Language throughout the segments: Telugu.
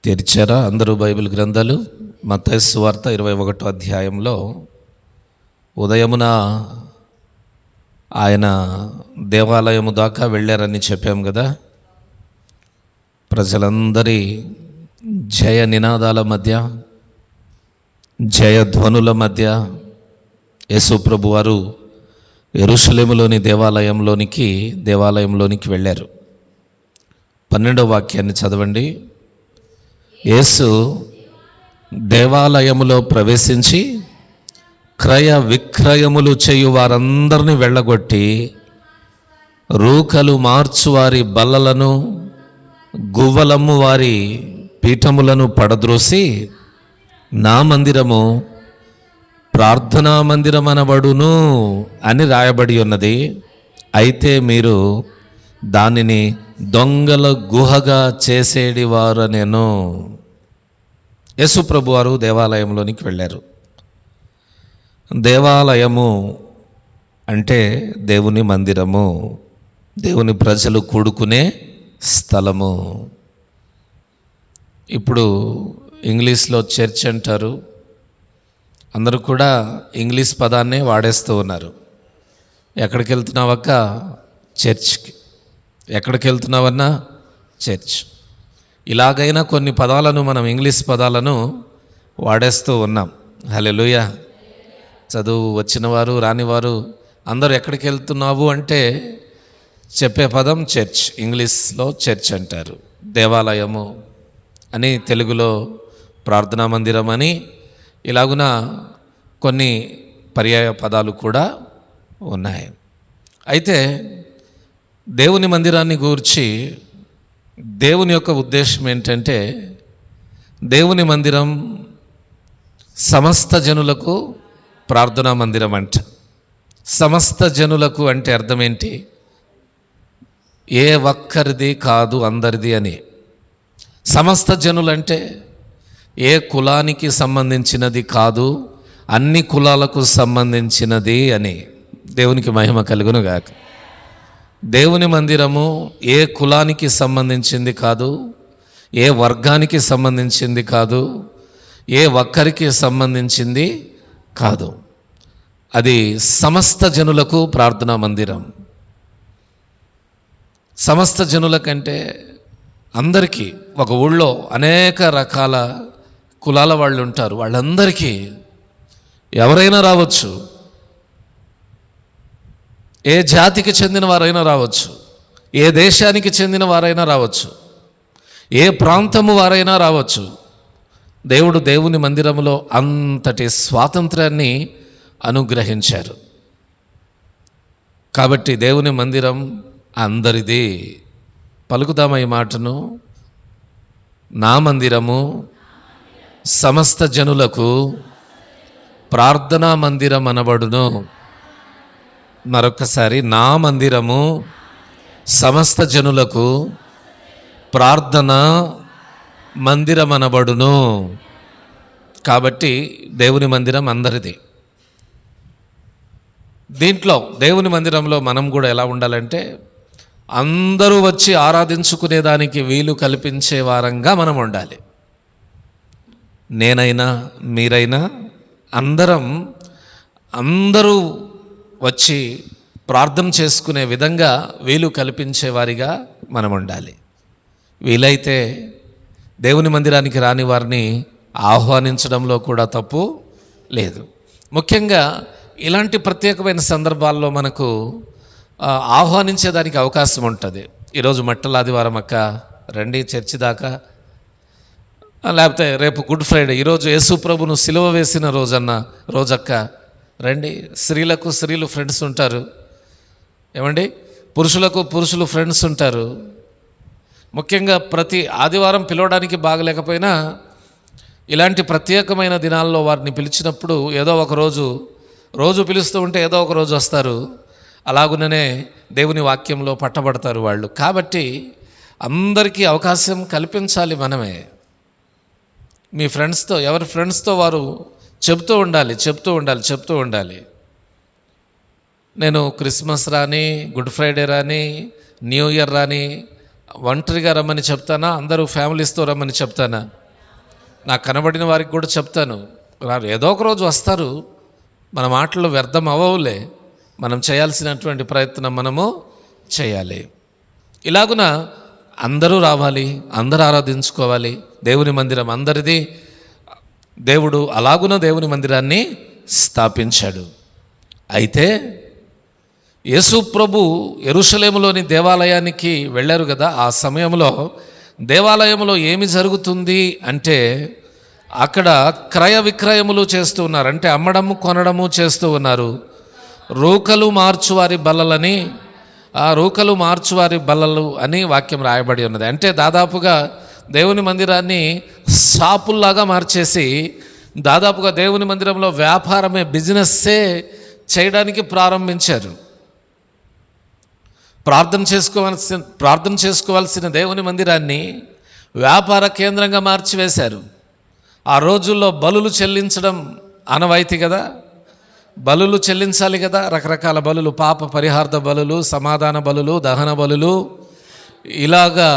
తెరిచారా అందరూ బైబిల్ గ్రంథాలు? మత్తయి సువార్త 21వ అధ్యాయంలో ఉదయమున ఆయన దేవాలయము దాకా వెళ్ళారని చెప్పాం కదా. ప్రజలందరి జయ నినాదాల మధ్య, జయధ్వనుల మధ్య యేసు ప్రభు వారు యెరూషలేములోని దేవాలయంలోనికి వెళ్ళారు. 12వ వాక్యాన్ని చదవండి. యేసు దేవాలయములో ప్రవేశించి క్రయ విక్రయములు చేయు వారందరినీ వెళ్ళగొట్టి రూకలు మార్చువారి బల్లలను, గువ్వలమ్ము వారి పీఠములను పడద్రోసి, నా మందిరము ప్రార్థనా మందిరమనబడును అని రాయబడి ఉన్నది. అయితే మీరు దానిని దొంగల గుహగా చేసేడివారనేను. యేసు ప్రభు వారు దేవాలయంలోనికి వెళ్ళారు. దేవాలయము అంటే దేవుని మందిరము, దేవుని ప్రజలు కూడుకునే స్థలము. ఇప్పుడు ఇంగ్లీష్లో చర్చ్ అంటారు. అందరూ కూడా ఇంగ్లీష్ పదాన్నే వాడేస్తూ ఉన్నారు. ఎక్కడికి వెళ్తున్నావక్క? చర్చ్కి. ఎక్కడికి వెళ్తున్నావన్నా? చర్చ్. ఇలాగైనా కొన్ని పదాలను మనం ఇంగ్లీష్ పదాలను వాడేస్తూ ఉన్నాం. హల్లెలూయా. చదువు వచ్చినవారు రానివారు అందరూ ఎక్కడికి వెళ్తున్నావు అంటే చెప్పే పదం చర్చ్. ఇంగ్లీష్లో చర్చ్ అంటారు. దేవాలయము అని, తెలుగులో ప్రార్థనా మందిరం అని, ఇలాగున కొన్ని పర్యాయ పదాలు కూడా ఉన్నాయి. అయితే దేవుని మందిరాన్ని గూర్చి దేవుని యొక్క ఉద్దేశం ఏంటంటే, దేవుని మందిరం సమస్త జనులకు ప్రార్థనా మందిరం అంట. సమస్త జనులకు అంటే అర్థం ఏంటి? ఏ ఒక్కరిది కాదు, అందరిది అని. సమస్త జనులంటే ఏ కులానికి సంబంధించినది కాదు, అన్ని కులాలకు సంబంధించినది అని. దేవునికి మహిమ కలుగును గాక. దేవుని మందిరము ఏ కులానికి సంబంధించింది కాదు, ఏ వర్గానికి సంబంధించింది కాదు, ఏ ఒక్కరికి సంబంధించింది కాదు. అది సమస్త జనులకు ప్రార్థనా మందిరం. సమస్త జనులకంటే అందరికీ. ఒక ఊళ్ళో అనేక రకాల కులాల వాళ్ళు ఉంటారు. వాళ్ళందరికీ ఎవరైనా రావచ్చు, ఏ జాతికి చెందిన వారైనా రావచ్చు, ఏ దేశానికి చెందిన వారైనా రావచ్చు, ఏ ప్రాంతము వారైనా రావచ్చు. దేవుడు దేవుని మందిరములో అంతటి స్వాతంత్రాన్ని అనుగ్రహించారు. కాబట్టి దేవుని మందిరం అందరిది. పలుకుదామా ఈ మాటను? నా మందిరము సమస్త జనులకు ప్రార్థనా మందిరం అనబడును. మరొకసారి, నా మందిరము సమస్త జనులకు ప్రార్థనా మందిరం అనబడును. కాబట్టి దేవుని మందిరం అందరిది. దీంట్లో దేవుని మందిరంలో మనం కూడా ఎలా ఉండాలంటే, అందరూ వచ్చి ఆరాధించుకునేదానికి వీలు కల్పించే వారంగా మనం ఉండాలి. నేనైనా మీరైనా అందరూ వచ్చి ప్రార్థన చేసుకునే విధంగా వీలు కల్పించే వారిగా మనం ఉండాలి. వీలైతే దేవుని మందిరానికి రాని వారిని ఆహ్వానించడంలో కూడా తప్పు లేదు. ముఖ్యంగా ఇలాంటి ప్రత్యేకమైన సందర్భాల్లో మనకు ఆహ్వానించేదానికి అవకాశం ఉంటుంది. ఈరోజు మట్టల ఆదివారం అక్క, రండి చర్చి దాకా. లేకపోతే రేపు గుడ్ ఫ్రైడే, ఈరోజు యేసు ప్రభును సిలువ వేసిన రోజక్క, రండి. స్త్రీలు ఫ్రెండ్స్ ఉంటారు. ఏమండి? పురుషులు ఫ్రెండ్స్ ఉంటారు. ముఖ్యంగా ప్రతి ఆదివారం పిలవడానికి బాగలేకపోయినా ఇలాంటి ప్రత్యేకమైన దినాల్లో వారిని పిలిచినప్పుడు ఏదో ఒక రోజు పిలుస్తూ ఉంటే ఏదో ఒక రోజు వస్తారు. అలాగుననే దేవుని వాక్యంలో పట్టబడతారు వాళ్ళు. కాబట్టి అందరికీ అవకాశం కల్పించాలి మనమే. మీ ఫ్రెండ్స్తో, ఎవరి ఫ్రెండ్స్తో వారు చెప్తూ ఉండాలి. నేను క్రిస్మస్ రాని, గుడ్ ఫ్రైడే రాని, న్యూ ఇయర్ రాని ఒంటరిగా రమ్మని చెప్తానా, అందరూ ఫ్యామిలీస్తో రమ్మని చెప్తానా? నాకు కనబడిన వారికి కూడా చెప్తాను, ఏదో ఒక రోజు వస్తారు, మన మాటలు వ్యర్థం అవ్వవులే, మనం చేయాల్సినటువంటి ప్రయత్నం మనము చేయాలి. ఇలాగున అందరూ రావాలి, అందరూ ఆరాధించుకోవాలి. దేవుని మందిరం అందరిది. దేవుడు అలాగున దేవుని మందిరాన్ని స్థాపించాడు. అయితే యేసు ప్రభు యెరూషలేములోని దేవాలయానికి వెళ్ళారు కదా. ఆ సమయంలో దేవాలయంలో ఏమి జరుగుతుంది అంటే, అక్కడ క్రయ విక్రయములు చేస్తూ ఉన్నారు. అంటే అమ్మడము కొనడము చేస్తూ ఉన్నారు. రూకలు మార్చువారి బల్లలని, ఆ రూకలు మార్చువారి బల్లలు అని వాక్యం రాయబడి ఉన్నది. అంటే దాదాపుగా దేవుని మందిరాన్ని షాపుల్లాగా మార్చేసి, దాదాపుగా దేవుని మందిరంలో వ్యాపారమే, బిజినెస్సే చేయడానికి ప్రారంభించారు. ప్రార్థన చేసుకోవాల్సిన దేవుని మందిరాన్ని వ్యాపార కేంద్రంగా మార్చివేశారు. ఆ రోజుల్లో బలులు చెల్లించడం ఆనవాయితీ కదా, బలులు చెల్లించాలి కదా, రకరకాల బలులు, పాప పరిహార్థ బలులు, సమాధాన బలులు, దహన బలులు, ఇలాగా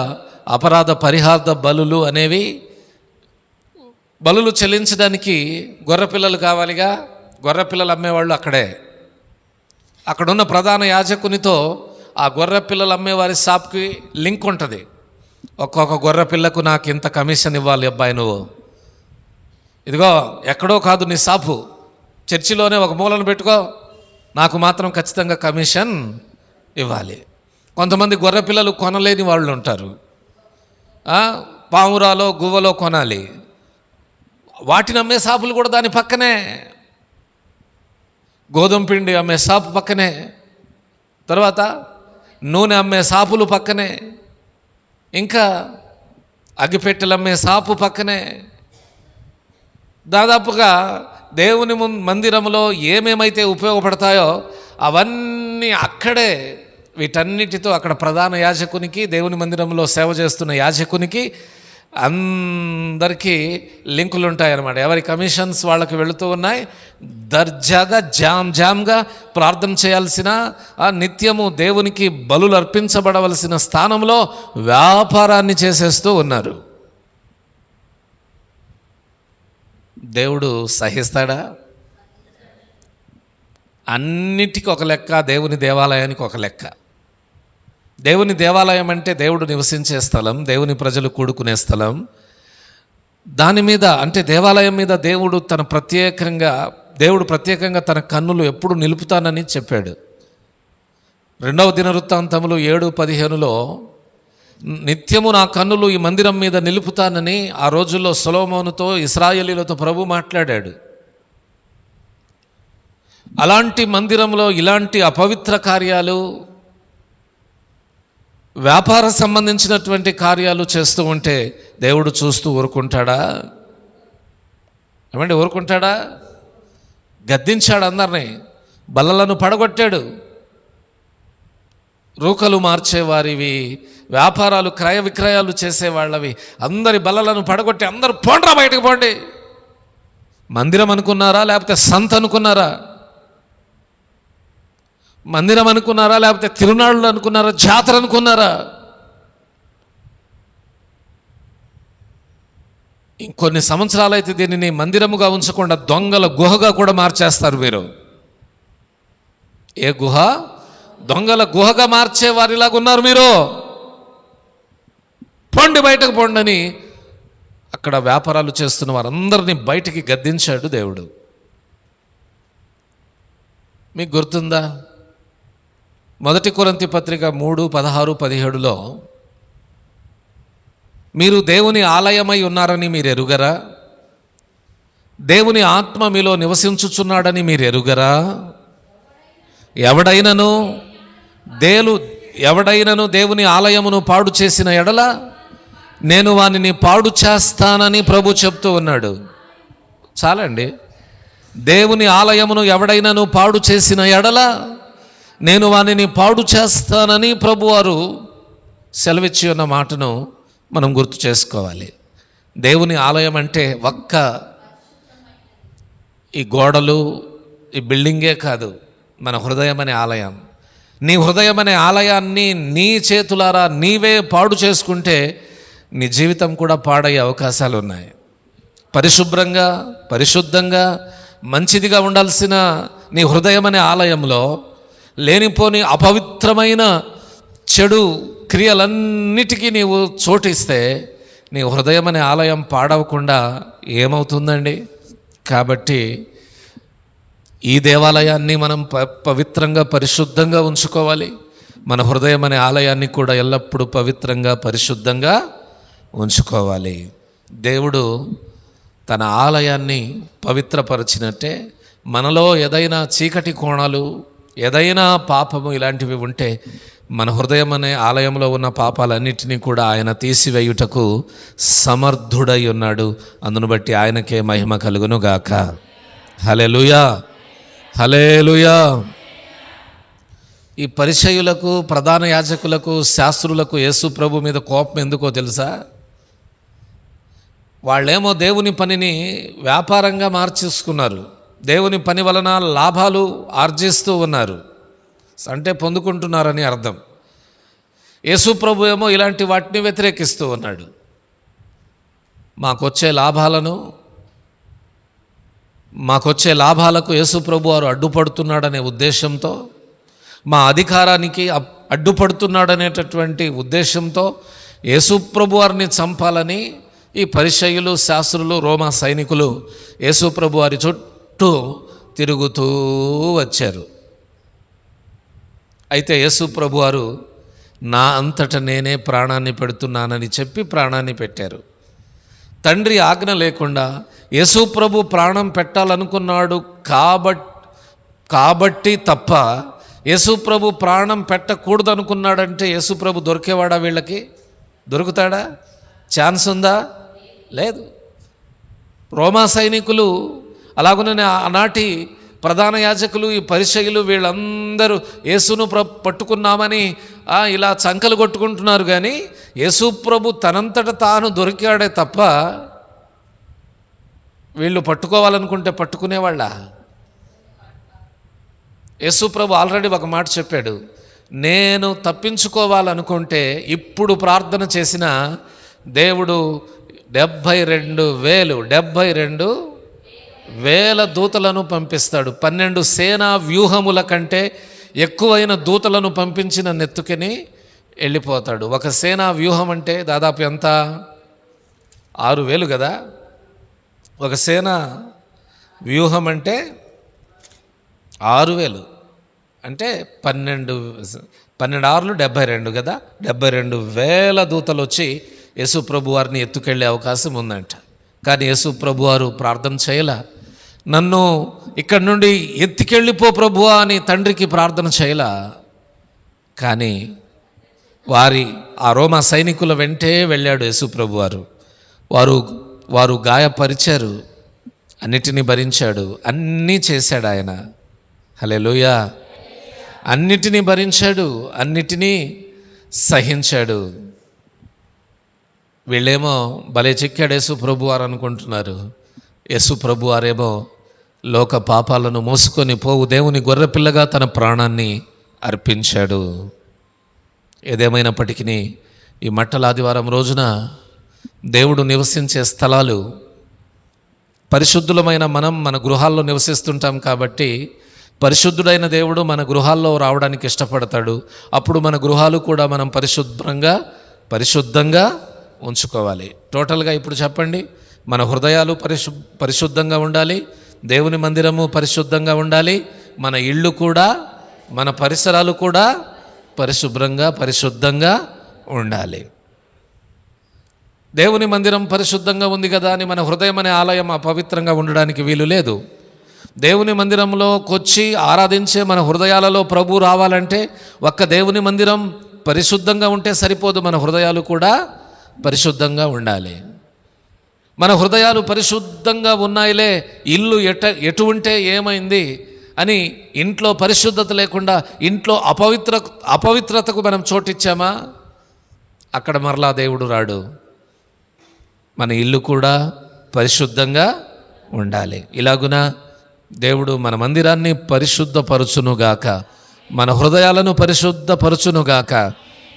అపరాధ పరిహార్థ బలులు అనేవి. బలులు చెల్లించడానికి గొర్రెపిల్లలు కావాలిగా. గొర్రెపిల్లలు అమ్మేవాళ్ళు అక్కడున్న ప్రధాన యాజకునితో ఆ గొర్రెపిల్లలు అమ్మేవారి షాప్కి లింక్ ఉంటుంది. ఒక్కొక్క గొర్రెపిల్లకు నాకు ఇంత కమిషన్ ఇవ్వాలి అబ్బాయి, నువ్వు ఇదిగో ఎక్కడో కాదు నీ షాపు, చర్చిలోనే ఒక మూలను పెట్టుకో, నాకు మాత్రం ఖచ్చితంగా కమిషన్ ఇవ్వాలి. కొంతమంది గొర్రెపిల్లలు కొనలేని వాళ్ళు ఉంటారు. పావురాలో గువ్వలో కొనాలి, వాటిని అమ్మే షాపులు కూడా దాని పక్కనే, గోధుమ పిండి అమ్మే షాపు పక్కనే, తర్వాత నూనె అమ్మే షాపులు పక్కనే, ఇంకా అగ్గిపెట్టెలు అమ్మే షాపు పక్కనే. దాదాపుగా దేవుని మందిరంలో ఏమేమైతే ఉపయోగపడతాయో అవన్నీ అక్కడే. వీటన్నిటితో అక్కడ ప్రధాన యాజకునికి, దేవుని మందిరంలో సేవ చేస్తున్న యాజకునికి అందరికీ లింకులు ఉంటాయన్నమాట. ఎవరి కమిషన్స్ వాళ్ళకి వెళుతూ ఉన్నాయి. దర్జాగా జామ్గా ప్రార్థన చేయాల్సిన, నిత్యము దేవునికి బలులు అర్పించబడవలసిన స్థానంలో వ్యాపారాన్ని చేసేస్తూ ఉన్నారు. దేవుడు సహిస్తాడా? అన్నిటికీ ఒక లెక్క, దేవుని దేవాలయానికి ఒక లెక్క. దేవుని దేవాలయం అంటే దేవుడు నివసించే స్థలం, దేవుని ప్రజలు కూడుకునే స్థలం. దాని మీద, అంటే దేవాలయం మీద దేవుడు ప్రత్యేకంగా తన కన్నులు ఎప్పుడు నిలుపుతానని చెప్పాడు. 2వ దినవృత్తాంతములు 7:15లో నిత్యము నా కన్నులు ఈ మందిరం మీద నిలుపుతానని ఆ రోజుల్లో సొలొమోనుతో, ఇశ్రాయేలీలతో ప్రభు మాట్లాడాడు. అలాంటి మందిరంలో ఇలాంటి అపవిత్ర కార్యాలు, వ్యాపార సంబంధించినటువంటి కార్యాలు చేస్తూ ఉంటే దేవుడు చూస్తూ ఊరుకుంటాడా? ఏమండి, ఊరుకుంటాడా? గద్దించాడు అందరినీ, బల్లలను పడగొట్టాడు. రూకలు మార్చేవారివి, వ్యాపారాలు క్రయ విక్రయాలు చేసేవాళ్ళవి అందరి బల్లలను పడగొట్టి, అందరూ పోండ్రా, బయటకు పోండి. మందిరం అనుకున్నారా లేకపోతే సంత అనుకున్నారా? మందిరం అనుకున్నారా లేకపోతే తిరునాళ్ళు అనుకున్నారా? జాతర అనుకున్నారా? ఇంకొన్ని సంవత్సరాలైతే దీనిని మందిరముగా ఉంచకుండా దొంగల గుహగా కూడా మార్చేస్తారు మీరు. ఏ గుహ? దొంగల గుహగా మార్చే వారిలాగా ఉన్నారు మీరు. పొండి, బయటకు పొండని అక్కడ వ్యాపారాలు చేస్తున్న వారందరినీ బయటికి గద్దించాడు దేవుడు. మీకు గుర్తుందా? 1 కొరింథీ పత్రిక 3:16-17లో మీరు దేవుని ఆలయమై ఉన్నారని మీరు ఎరుగరా? దేవుని ఆత్మ మీలో నివసించుచున్నాడని మీరు ఎరుగరా? ఎవడైనను దేవుని ఆలయమును పాడు చేసిన ఎడల నేను వానిని పాడు చేస్తానని ప్రభు చెప్తూ ఉన్నాడు. చాలండి. దేవుని ఆలయమును ఎవడైనను పాడు చేసిన ఎడల నేను వానిని పాడు చేస్తానని ప్రభువారు సెలవిచ్చి ఉన్న మాటను మనం గుర్తు చేసుకోవాలి. దేవుని ఆలయం అంటే ఒక్క ఈ గోడలు, ఈ బిల్డింగే కాదు, మన హృదయం అనే ఆలయం. నీ హృదయం అనే ఆలయాన్ని నీ చేతులారా నీవే పాడు చేసుకుంటే నీ జీవితం కూడా పాడయ్యే అవకాశాలు ఉన్నాయి. పరిశుభ్రంగా, పరిశుద్ధంగా, మంచిదిగా ఉండాల్సిన నీ హృదయం అనే ఆలయంలో లేనిపోని అపవిత్రమైన చెడు క్రియలన్నిటికీ నీవు చోటిస్తే నీ హృదయం అనే ఆలయం పాడవకుండా ఏమవుతుందండి? కాబట్టి ఈ దేవాలయాన్ని మనం పవిత్రంగా, పరిశుద్ధంగా ఉంచుకోవాలి. మన హృదయం అనే ఆలయాన్ని కూడా ఎల్లప్పుడూ పవిత్రంగా, పరిశుద్ధంగా ఉంచుకోవాలి. దేవుడు తన ఆలయాన్ని పవిత్రపరిచినట్టే మనలో ఏదైనా చీకటి కోణాలు, ఏదైనా పాపము ఇలాంటివి ఉంటే మన హృదయం అనే ఆలయంలో ఉన్న పాపాలన్నిటినీ కూడా ఆయన తీసివేయుటకు సమర్థుడై ఉన్నాడు. అందును బట్టి ఆయనకే మహిమ కలుగును గాక. హల్లెలూయా, హల్లెలూయా. ఈ పరిసయ్యులకు, ప్రధాన యాజకులకు, శాస్త్రులకు యేసు ప్రభు మీద కోపం ఎందుకో తెలుసా? వాళ్ళేమో దేవుని పనిని వ్యాపారంగా మార్చేసుకున్నారు. దేవుని పని వలన లాభాలు ఆర్జిస్తూ ఉన్నారు, అంటే పొందుకుంటున్నారని అర్థం. యేసు ప్రభు ఏమో ఇలాంటి వాటిని వ్యతిరేకిస్తూ ఉన్నాడు. మాకొచ్చే లాభాలకు యేసు ప్రభు వారు అడ్డుపడుతున్నాడనే ఉద్దేశంతో, మా అధికారానికి అడ్డుపడుతున్నాడనేటటువంటి ఉద్దేశంతో యేసు ప్రభు వారిని చంపాలని ఈ పరిసయ్యులు, శాస్త్రులు, రోమా సైనికులు యేసు ప్రభు వారి చుట్టూ తిరుగుతూ వచ్చారు. అయితే యేసు ప్రభు వారు నా అంతట నేనే ప్రాణాన్ని పెడుతున్నానని చెప్పి ప్రాణాన్ని పెట్టారు. తండ్రి ఆజ్ఞ లేకుండా యేసు ప్రభు ప్రాణం పెట్టాలనుకున్నాడు కాబట్టి తప్ప యేసు ప్రభు ప్రాణం పెట్టకూడదు అనుకున్నాడంటే యేసు ప్రభు దొరికేవాడా? వీళ్ళకి దొరుకుతాడా? ఛాన్స్ ఉందా? లేదు. రోమా సైనికులు, అలాగునే ఆనాటి ప్రధాన యాజకులు, ఈ పరిసయ్యులు, వీళ్ళందరూ యేసును పట్టుకున్నామని ఇలా చంకలు కొట్టుకుంటున్నారు. కానీ యేసు ప్రభు తనంతట తాను దొరికాడే తప్ప వీళ్ళు పట్టుకోవాలనుకుంటే పట్టుకునేవాళ్ళ? యేసు ప్రభు ఆల్రెడీ ఒక మాట చెప్పాడు, నేను తప్పించుకోవాలనుకుంటే ఇప్పుడు ప్రార్థన చేసిన దేవుడు 72,000 దూతలను పంపిస్తాడు. 12 సేనా వ్యూహముల కంటే ఎక్కువైన దూతలను పంపించిన నెత్తుకని వెళ్ళిపోతాడు. ఒక సేనా వ్యూహం అంటే దాదాపు ఎంత? 6,000 కదా. ఒక సేనా వ్యూహం అంటే 6,000 అంటే 12 6 72 కదా. 72,000 దూతలు వచ్చి యేసు ప్రభు వారిని ఎత్తుకెళ్ళే అవకాశం ఉందంట. కానీ యేసు ప్రభు వారు ప్రార్థన చేయలా. నన్ను ఇక్కడి నుండి ఎత్తుకెళ్ళిపో ప్రభువా అని తండ్రికి ప్రార్థన చేయలా. కానీ ఆ రోమా సైనికుల వెంటే వెళ్ళాడు యేసు ప్రభు వారు. వారు గాయపరిచారు, అన్నిటినీ భరించాడు, అన్నీ చేశాడు ఆయన. హల్లెలూయా. అన్నిటినీ భరించాడు, అన్నిటినీ సహించాడు. వీళ్ళేమో భలే చిక్కాడు యేసు ప్రభు వారు అనుకుంటున్నారు. యేసు ప్రభు వారేమో లోక పాపాలను మోసుకొని పోవు దేవుని గొర్రెపిల్లగా తన ప్రాణాన్ని అర్పించాడు. ఏదేమైనప్పటికీ ఈ మట్టల ఆదివారం రోజున దేవుడు నివసించే స్థలాలు, పరిశుద్ధులమైన మనం మన గృహాల్లో నివసిస్తుంటాం కాబట్టి పరిశుద్ధుడైన దేవుడు మన గృహాల్లో రావడానికి ఇష్టపడతాడు. అప్పుడు మన గృహాలు కూడా మనం పరిశుద్ధంగా ఉంచుకోవాలి. టోటల్గా ఇప్పుడు చెప్పండి, మన హృదయాలు పరిశుద్ధంగా ఉండాలి, దేవుని మందిరము పరిశుద్ధంగా ఉండాలి, మన ఇళ్ళు కూడా, మన పరిసరాలు కూడా పరిశుద్ధంగా ఉండాలి. దేవుని మందిరం పరిశుద్ధంగా ఉంది కదా అని మన హృదయం అనే ఆలయం అపవిత్రంగా ఉండడానికి వీలు లేదు. దేవుని మందిరంలోకి ఆరాధించే మన హృదయాలలో ప్రభు రావాలంటే ఒక్క దేవుని మందిరం పరిశుద్ధంగా ఉంటే సరిపోదు, మన హృదయాలు కూడా పరిశుద్ధంగా ఉండాలి. మన హృదయాలు పరిశుద్ధంగా ఉన్నాయిలే, ఇల్లు ఎటు ఉంటే ఏమైంది అని ఇంట్లో పరిశుద్ధత లేకుండా ఇంట్లో అపవిత్రతకు మనం చోటిచ్చామా, అక్కడ మరలా దేవుడు రాడు. మన ఇల్లు కూడా పరిశుద్ధంగా ఉండాలి. ఇలాగున దేవుడు మన మందిరాన్ని పరిశుద్ధపరచునుగాక. మన హృదయాలను పరిశుద్ధపరచునుగాక.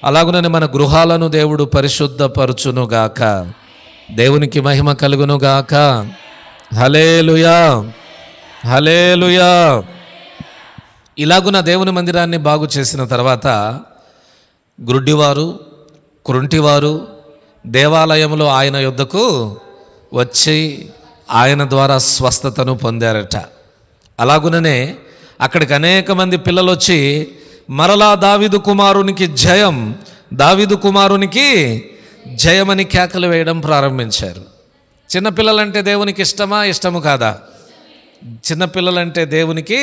అలాగునని మన గృహాలను దేవుడు పరిశుద్ధపరచునుగాక. దేవునికి మహిమ కలుగునుగాక. హల్లెలూయా, హల్లెలూయా. ఇలాగున దేవుని మందిరాన్ని బాగు చేసిన తర్వాత గ్రుడ్డివారు, కృంటివారు దేవాలయంలో ఆయన యొద్దకు వచ్చి ఆయన ద్వారా స్వస్థతను పొందారట. అలాగుననే అక్కడికి అనేక మంది పిల్లలు వచ్చి మరలా దావీదు కుమారునికి జయం, దావీదు కుమారునికి జయమని కేకలు వేయడం ప్రారంభించారు. చిన్నపిల్లలంటే దేవునికి ఇష్టమా, ఇష్టము కాదా? చిన్నపిల్లలంటే దేవునికి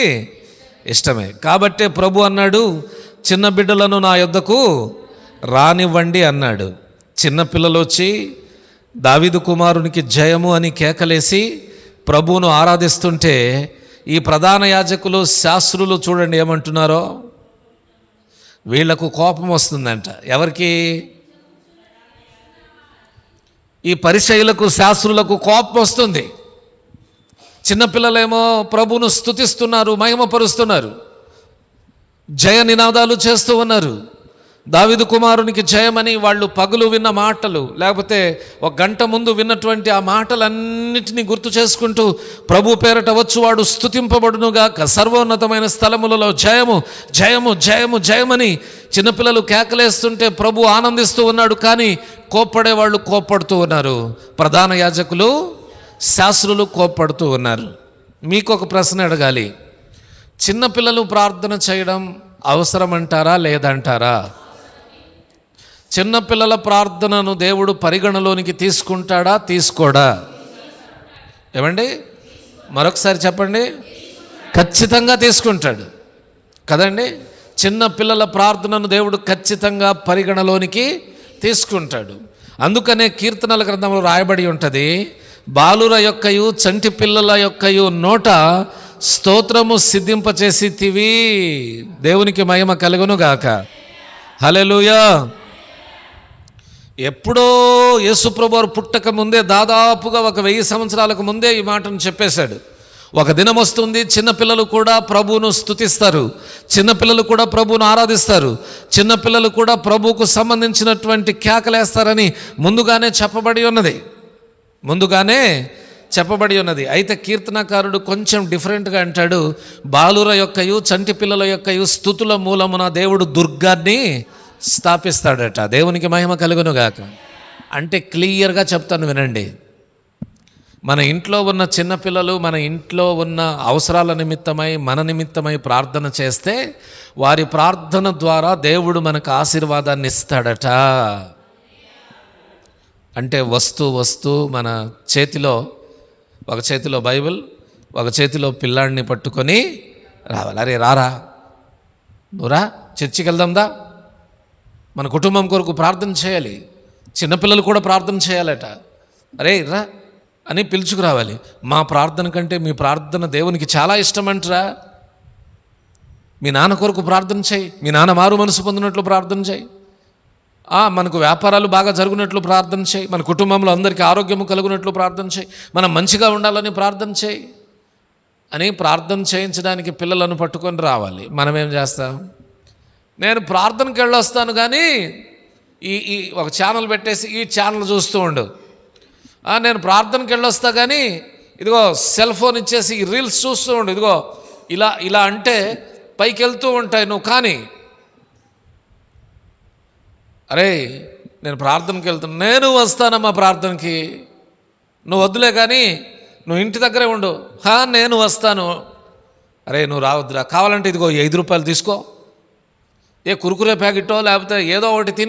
ఇష్టమే. కాబట్టే ప్రభు అన్నాడు, చిన్న బిడ్డలను నా యొద్దకు రానివ్వండి అన్నాడు. చిన్నపిల్లలు వచ్చి దావీదు కుమారునికి జయము అని కేకలేసి ప్రభువును ఆరాధిస్తుంటే ఈ ప్రధాన యాజకులు, శాస్త్రులు చూడండి ఏమంటున్నారో. వీళ్లకు కోపం వస్తుందంట. ఎవరికి? ఈ పరిసయ్యులకు, శాస్త్రులకు కోపం వస్తుంది. చిన్నపిల్లలేమో ప్రభువును స్తుతిస్తున్నారు, మహిమపరుస్తున్నారు, జయ నినాదాలు చేస్తూ ఉన్నారు. దావీదు కుమారునికి జయమని వాళ్ళు పగులు విన్న మాటలు, లేకపోతే ఒక గంట ముందు విన్నటువంటి ఆ మాటలన్నిటినీ గుర్తు చేసుకుంటూ ప్రభు పేరట వచ్చువాడు స్తుతింపబడునుగాక, సర్వోన్నతమైన స్థలములలో జయము జయము జయము జయమని చిన్నపిల్లలు కేకలేస్తుంటే ప్రభు ఆనందిస్తూ ఉన్నాడు. కానీ కోప్పడేవాళ్ళు కోప్పడుతూ ఉన్నారు. ప్రధాన యాజకులు, శాస్త్రులు కోప్పడుతూ ఉన్నారు. మీకు ఒక ప్రశ్న అడగాలి. చిన్నపిల్లలు ప్రార్థన చేయడం అవసరమంటారా లేదంటారా? చిన్నపిల్లల ప్రార్థనను దేవుడు పరిగణలోనికి తీసుకుంటాడా, తీసుకోడా? ఏమండి, మరొకసారి చెప్పండి. ఖచ్చితంగా తీసుకుంటాడు కదండి. చిన్న పిల్లల ప్రార్థనను దేవుడు ఖచ్చితంగా పరిగణలోనికి తీసుకుంటాడు. అందుకనే కీర్తనల గ్రంథంలో రాయబడి ఉంటుంది, బాలుర యొక్కయు చంటి పిల్లల యొక్కయు నోట స్తోత్రము సిద్ధింపచేసితివి. దేవునికి మహిమ కలుగునుగాక. హల్లెలూయా. ఎప్పుడో యేసుప్రభు వారు పుట్టక ముందే, దాదాపుగా 1000 సంవత్సరాలకు ముందే ఈ మాటను చెప్పేశాడు. ఒక దినం వస్తుంది, చిన్నపిల్లలు కూడా ప్రభువును స్తుతిస్తారు, చిన్నపిల్లలు కూడా ప్రభువును ఆరాధిస్తారు, చిన్నపిల్లలు కూడా ప్రభువుకు సంబంధించినటువంటి కేకలేస్తారని ముందుగానే చెప్పబడి ఉన్నది, ముందుగానే చెప్పబడి ఉన్నది. అయితే కీర్తనకారుడు కొంచెం డిఫరెంట్గా అంటాడు, బాలుర యొక్కయు చంటి పిల్లల యొక్కయు స్తుతుల మూలమున దేవుడు దుర్గాన్ని స్థాపిస్తాడట. దేవునికి మహిమ కలుగునుగాక. అంటే క్లియర్గా చెప్తాను వినండి. మన ఇంట్లో ఉన్న చిన్నపిల్లలు మన ఇంట్లో ఉన్న అవసరాల నిమిత్తమై, మన నిమిత్తమై ప్రార్థన చేస్తే వారి ప్రార్థన ద్వారా దేవుడు మనకు ఆశీర్వాదాన్ని ఇస్తాడట. అంటే వస్తూ మన చేతిలో, ఒక చేతిలో బైబిల్, ఒక చేతిలో పిల్లాడిని పట్టుకొని రావాలి. అరే రారా, నువ్వురా, చర్చికి వెళ్దాందా, మన కుటుంబం కొరకు ప్రార్థన చేయాలి. చిన్నపిల్లలు కూడా ప్రార్థన చేయాలట. అరే రా అని పిలుచుకురావాలి. మా ప్రార్థన కంటే మీ ప్రార్థన దేవునికి చాలా ఇష్టమంటరా. మీ నాన్న కొరకు ప్రార్థన చేయి, మీ నాన్న మారు మనసు పొందినట్లు ప్రార్థన చేయి, మనకు వ్యాపారాలు బాగా జరుగునట్లు ప్రార్థన చేయి, మన కుటుంబంలో అందరికీ ఆరోగ్యము కలుగునట్లు ప్రార్థన చేయి, మనం మంచిగా ఉండాలని ప్రార్థన చేయి అని ప్రార్థన చేయించడానికి పిల్లలను పట్టుకొని రావాలి. మనం ఏం చేస్తాం? నేను ప్రార్థనకి వెళ్ళొస్తాను కానీ ఈ ఒక ఛానల్ పెట్టేసి ఈ ఛానల్ చూస్తూ ఉండు. నేను ప్రార్థనకి వెళ్ళొస్తా కానీ ఇదిగో సెల్ ఫోన్ ఇచ్చేసి ఈ రీల్స్ చూస్తూ ఉండు, ఇదిగో ఇలా ఇలా అంటే పైకి వెళ్తూ ఉంటాయి నువ్వు. కానీ అరే నేను ప్రార్థనకి వెళ్తున్నా, నేను వస్తానమ్మా ప్రార్థనకి, నువ్వు వద్దులే కానీ నువ్వు ఇంటి దగ్గరే ఉండు. నేను వస్తాను. అరే నువ్వు రావద్దురా, కావాలంటే ఇదిగో 5 రూపాయలు తీసుకో, ఏ కురుకురే ప్యాకెట్టో లేకపోతే ఏదో ఒకటి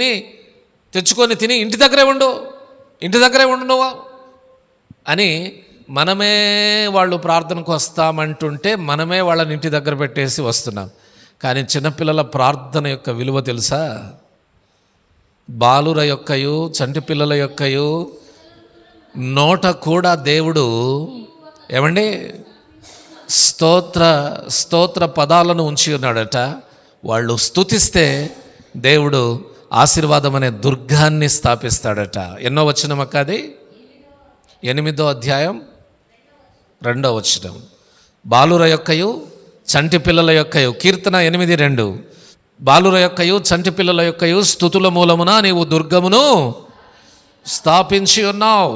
తెచ్చుకొని తిని ఇంటి దగ్గరే ఉండు నువ్వు అని మనమే వాళ్ళు ప్రార్థనకు వస్తామంటుంటే మనమే వాళ్ళని ఇంటి దగ్గర పెట్టేసి వస్తున్నాం. కానీ చిన్నపిల్లల ప్రార్థన యొక్క విలువ తెలుసా? బాలుర యొక్కయు చంటి పిల్లల యొక్కయు నోట కూడా దేవుడు ఏమండి స్తోత్ర పదాలను ఉంచి ఉన్నాడట. వాళ్ళు స్తుతిస్తే దేవుడు ఆశీర్వాదం అనే దుర్గాన్ని స్థాపిస్తాడట. ఎన్నో వచనం అక్క అది? 8వ అధ్యాయం 2వ వచనం. బాలుర యొక్కయు చంటి పిల్లల యొక్కయు, కీర్తన 8:2, బాలుర యొక్కయు చంటి పిల్లల యొక్కయు స్తుతుల మూలమున నీవు దుర్గమును స్థాపించి ఉన్నావు.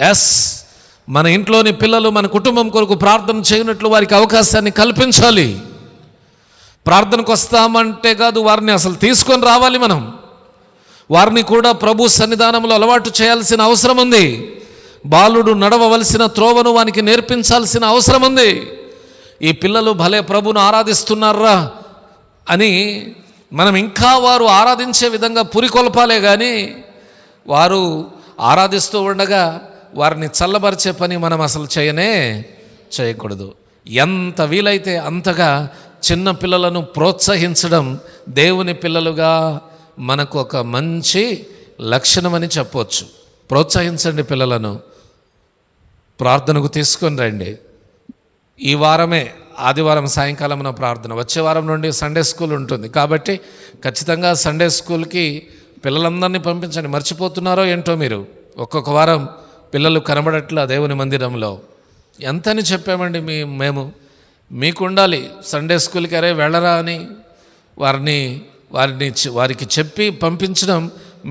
ఎస్, మన ఇంట్లోని పిల్లలు మన కుటుంబం కొరకు ప్రార్థన చేయనట్లు వారికి అవకాశాన్ని కల్పించాలి. ప్రార్థనకు వస్తామంటే కాదు, వారిని అసలు తీసుకొని రావాలి. మనం వారిని కూడా ప్రభు సన్నిధానంలో అలవాటు చేయాల్సిన అవసరం ఉంది. బాలుడు నడవవలసిన త్రోవను వానికి నేర్పించాల్సిన అవసరం ఉంది. ఈ పిల్లలు భలే ప్రభును ఆరాధిస్తున్నారా అని మనం ఇంకా వారు ఆరాధించే విధంగా పురికొల్పాలే కానీ వారు ఆరాధిస్తూ ఉండగా వారిని చల్లబరిచే పని మనం అసలు చేయకూడదు. ఎంత వీలైతే అంతగా చిన్న పిల్లలను ప్రోత్సహించడం దేవుని పిల్లలుగా మనకు ఒక మంచి లక్షణమని చెప్పవచ్చు. ప్రోత్సహించండి, పిల్లలను ప్రార్థనకు తీసుకొని రండి. ఈ వారమే ఆదివారం సాయంకాలం ప్రార్థన, వచ్చే వారం నుండి సండే స్కూల్ ఉంటుంది కాబట్టి ఖచ్చితంగా సండే స్కూల్కి పిల్లలందరినీ పంపించండి. మర్చిపోతున్నారో ఏంటో మీరు, ఒక్కొక్క వారం పిల్లలు కనబడట్లా దేవుని మందిరంలో. ఎంతని చెప్పామండి మేము, మీకు ఉండాలి సండే స్కూల్కి, అరే వెళ్ళరా అని వారికి చెప్పి పంపించడం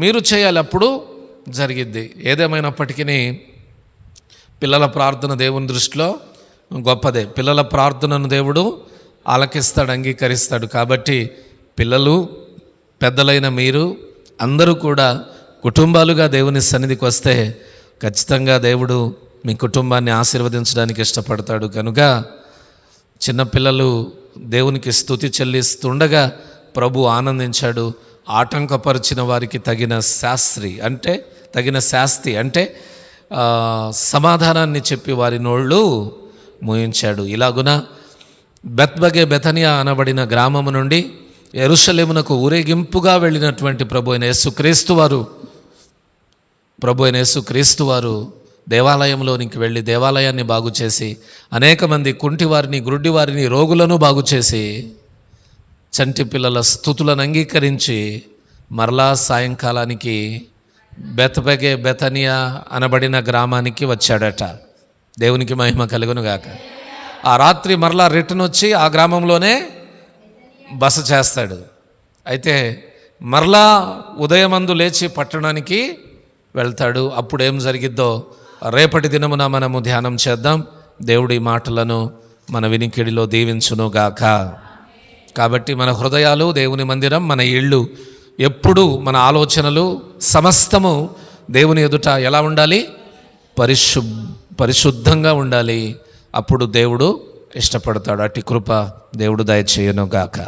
మీరు చేయాలి, అప్పుడు జరిగిద్ది. ఏదేమైనప్పటికీ పిల్లల ప్రార్థన దేవుని దృష్టిలో గొప్పదే. పిల్లల ప్రార్థనను దేవుడు ఆలకిస్తాడు, అంగీకరిస్తాడు. కాబట్టి పిల్లలు, పెద్దలైన మీరు అందరూ కూడా కుటుంబాలుగా దేవుని సన్నిధికి వస్తే ఖచ్చితంగా దేవుడు మీ కుటుంబాన్ని ఆశీర్వదించడానికి ఇష్టపడతాడు. కనుక చిన్నపిల్లలు దేవునికి స్తుతి చెల్లిస్తుండగా ప్రభు ఆనందించాడు. ఆటంకపరిచిన వారికి తగిన శాస్తి అంటే సమాధానాన్ని చెప్పి వారి నోళ్ళు మూయించాడు. ఇలాగున బెత్బగే బెతనియా అనబడిన గ్రామము నుండి యెరూషలేమునకు ఊరేగింపుగా వెళ్ళినటువంటి ప్రభు అయిన యేసుక్రీస్తు వారు దేవాలయంలోనికి వెళ్ళి దేవాలయాన్ని బాగు చేసి అనేక మంది కుంటివారిని, గుడ్డివారిని, రోగులను బాగు చేసి చంటి పిల్లల స్తుతులను అంగీకరించి మరలా సాయంకాలానికి బెత్బగే బెతనియా అనబడిన గ్రామానికి వచ్చాడట. దేవునికి మహిమ కలుగునుగాక. ఆ రాత్రి మరలా రిటర్న్ వచ్చి ఆ గ్రామంలోనే బస చేస్తాడు. అయితే మరలా ఉదయమందు లేచి పట్టణానికి వెళ్తాడు. అప్పుడు ఏం జరిగిద్దో రేపటి దినమున మనము ధ్యానం చేద్దాం. దేవుడి మాటలను మన వినికిడిలో దీవించునుగాక. కాబట్టి మన హృదయాలు దేవుని మందిరం, మన ఇళ్ళు, ఎప్పుడు మన ఆలోచనలు సమస్తము దేవుని ఎదుట ఎలా ఉండాలి? పరిశుద్ధంగా ఉండాలి. అప్పుడు దేవుడు ఇష్టపడతాడు. అట్టి కృప దేవుడు దయచేయునుగాక.